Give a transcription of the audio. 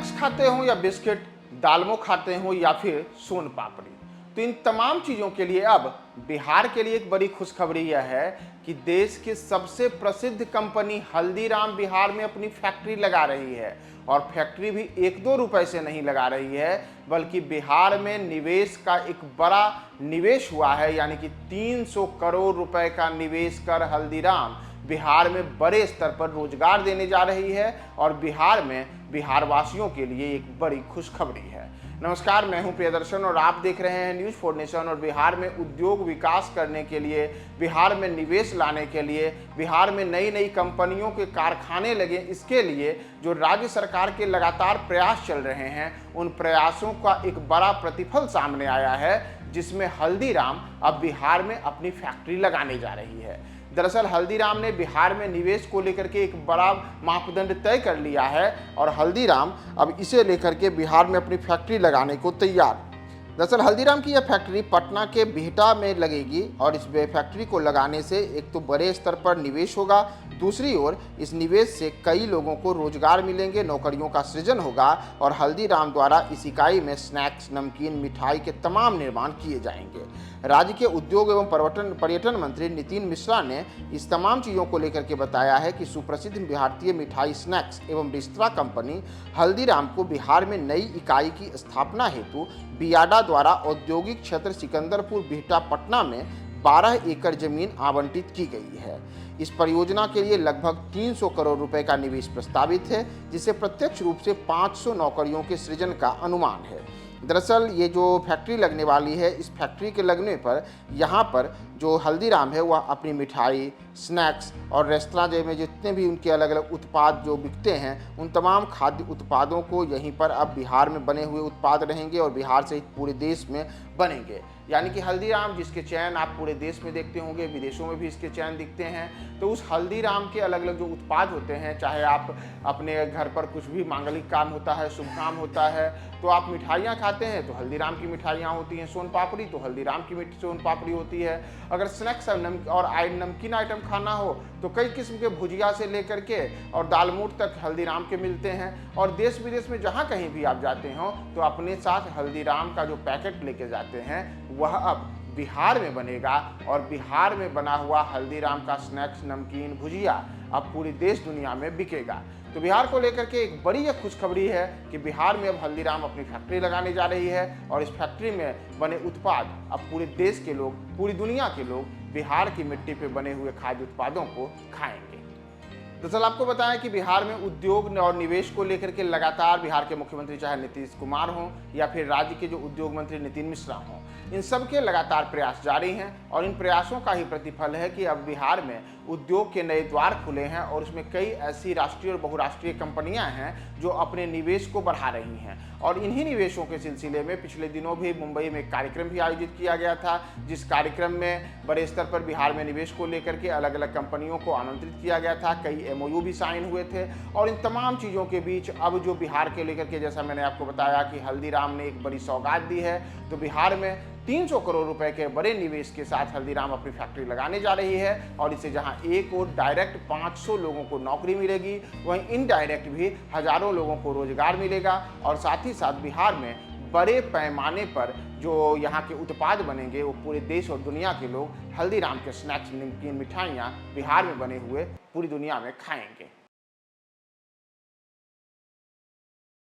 Snacks खाते हो या बिस्किट, दालमो खाते हो या फिर सोन पापड़ी, तो इन तमाम चीज़ों के लिए अब बिहार के लिए एक बड़ी खुशखबरी यह है कि देश की सबसे प्रसिद्ध कंपनी हल्दीराम बिहार में अपनी फैक्ट्री लगा रही है। और फैक्ट्री भी 1-2 रुपए से नहीं लगा रही है, बल्कि बिहार में निवेश का एक बड़ा निवेश हुआ है, यानी कि 300 करोड़ रुपए का निवेश कर हल्दीराम बिहार में बड़े स्तर पर रोजगार देने जा रही है और बिहार में बिहार वासियों के लिए एक बड़ी खुशखबरी है। नमस्कार, मैं हूं प्रियदर्शन और आप देख रहे हैं न्यूज़ फॉर नेशन। और बिहार में उद्योग विकास करने के लिए, बिहार में निवेश लाने के लिए, बिहार में नई नई कंपनियों के कारखाने लगे, इसके लिए जो राज्य सरकार के लगातार प्रयास चल रहे हैं, उन प्रयासों का एक बड़ा प्रतिफल सामने आया है, जिसमें हल्दीराम अब बिहार में अपनी फैक्ट्री लगाने जा रही है। दरअसल हल्दीराम ने बिहार में निवेश को लेकर के एक बड़ा मापदंड तय कर लिया है और हल्दीराम अब इसे लेकर के बिहार में अपनी फैक्ट्री लगाने को तैयार। दरअसल हल्दीराम की यह फैक्ट्री पटना के बिहटा में लगेगी और इस फैक्ट्री को लगाने से एक तो बड़े स्तर पर निवेश होगा, दूसरी ओर इस निवेश से कई लोगों को रोजगार मिलेंगे, नौकरियों का सृजन होगा और हल्दीराम द्वारा इस इकाई में स्नैक्स, नमकीन, मिठाई के तमाम निर्माण किए जाएंगे। राज्य के उद्योग एवं पर्यटन मंत्री नितिन मिश्रा ने इस तमाम चीज़ों को लेकर के बताया है कि सुप्रसिद्ध भारतीय मिठाई, स्नैक्स एवं रेस्तरां कंपनी हल्दीराम को बिहार में नई इकाई की स्थापना हेतु बियाडा द्वारा औद्योगिक क्षेत्र सिकंदरपुर बिहटा पटना में 12 एकड़ जमीन आवंटित की गई है। इस परियोजना के लिए लगभग 300 करोड़ रुपए का निवेश प्रस्तावित है, जिससे प्रत्यक्ष रूप से 500 नौकरियों के सृजन का अनुमान है। दरअसल ये जो फैक्ट्री लगने वाली है, इस फैक्ट्री के लगने पर यहाँ पर जो हल्दीराम है वह अपनी मिठाई, स्नैक्स और रेस्तरां में जितने भी उनके अलग अलग उत्पाद जो बिकते हैं, उन तमाम खाद्य उत्पादों को यहीं पर अब बिहार में बने हुए उत्पाद रहेंगे और बिहार सहित पूरे देश में बनेंगे। यानी कि हल्दीराम जिसके चैन आप पूरे देश में देखते होंगे, विदेशों में भी इसके चैन दिखते हैं, तो उस हल्दीराम के अलग अलग जो उत्पाद होते हैं, चाहे आप अपने घर पर कुछ भी मांगलिक काम होता है, शुभ काम होता है, तो आप मिठाइयाँ खाते हैं तो हल्दीराम की मिठाइयाँ होती हैं, सोन पापड़ी तो हल्दीराम की सोन पापड़ी होती है। अगर स्नैक्स और नमकीन आइटम खाना हो तो कई किस्म के भुजिया से लेकर के और दालमोट तक हल्दीराम के मिलते हैं। और देश विदेश में जहाँ कहीं भी आप जाते हो तो अपने साथ हल्दीराम का जो पैकेट लेके जाते हैं वह अब बिहार में बनेगा और बिहार में बना हुआ हल्दीराम का स्नैक्स, नमकीन, भुजिया अब पूरी देश दुनिया में बिकेगा। तो बिहार को लेकर के एक बड़ी यह खुशखबरी है कि बिहार में अब हल्दीराम अपनी फैक्ट्री लगाने जा रही है और इस फैक्ट्री में बने उत्पाद अब पूरे देश के लोग, पूरी दुनिया के लोग बिहार की मिट्टी पे बने हुए खाद्य उत्पादों को खाएंगे। दरअसल आपको बताया कि बिहार में उद्योग और निवेश को लेकर के लगातार बिहार के मुख्यमंत्री चाहे नीतीश कुमार हों या फिर राज्य के जो उद्योग मंत्री नितिन मिश्रा हों, इन सब के लगातार प्रयास जारी हैं और इन प्रयासों का ही प्रतिफल है कि अब बिहार में उद्योग के नए द्वार खुले हैं और उसमें कई ऐसी राष्ट्रीय और बहुराष्ट्रीय कंपनियां हैं जो अपने निवेश को बढ़ा रही हैं। और इन्हीं निवेशों के सिलसिले में पिछले दिनों भी मुंबई में एक कार्यक्रम भी आयोजित किया गया था, जिस कार्यक्रम में बड़े स्तर पर बिहार में निवेश को लेकर के अलग अलग कंपनियों को आमंत्रित किया गया था। कई MOU भी साइन हुए थे और इन तमाम चीज़ों के बीच अब जो बिहार के लेकर के, जैसा मैंने आपको बताया कि हल्दीराम ने एक बड़ी सौगात दी है, तो बिहार में 300 करोड़ रुपए के बड़े निवेश के साथ हल्दीराम अपनी फैक्ट्री लगाने जा रही है। और इससे जहां एक और डायरेक्ट 500 लोगों को नौकरी मिलेगी, वहीं इनडायरेक्ट भी हजारों लोगों को रोजगार मिलेगा और साथ ही साथ बिहार में बड़े पैमाने पर जो यहाँ के उत्पाद बनेंगे वो पूरे देश और दुनिया के लोग हल्दीराम के स्नैक्स, नमकीन, मिठाइयाँ बिहार में बने हुए पूरी दुनिया में खाएंगे।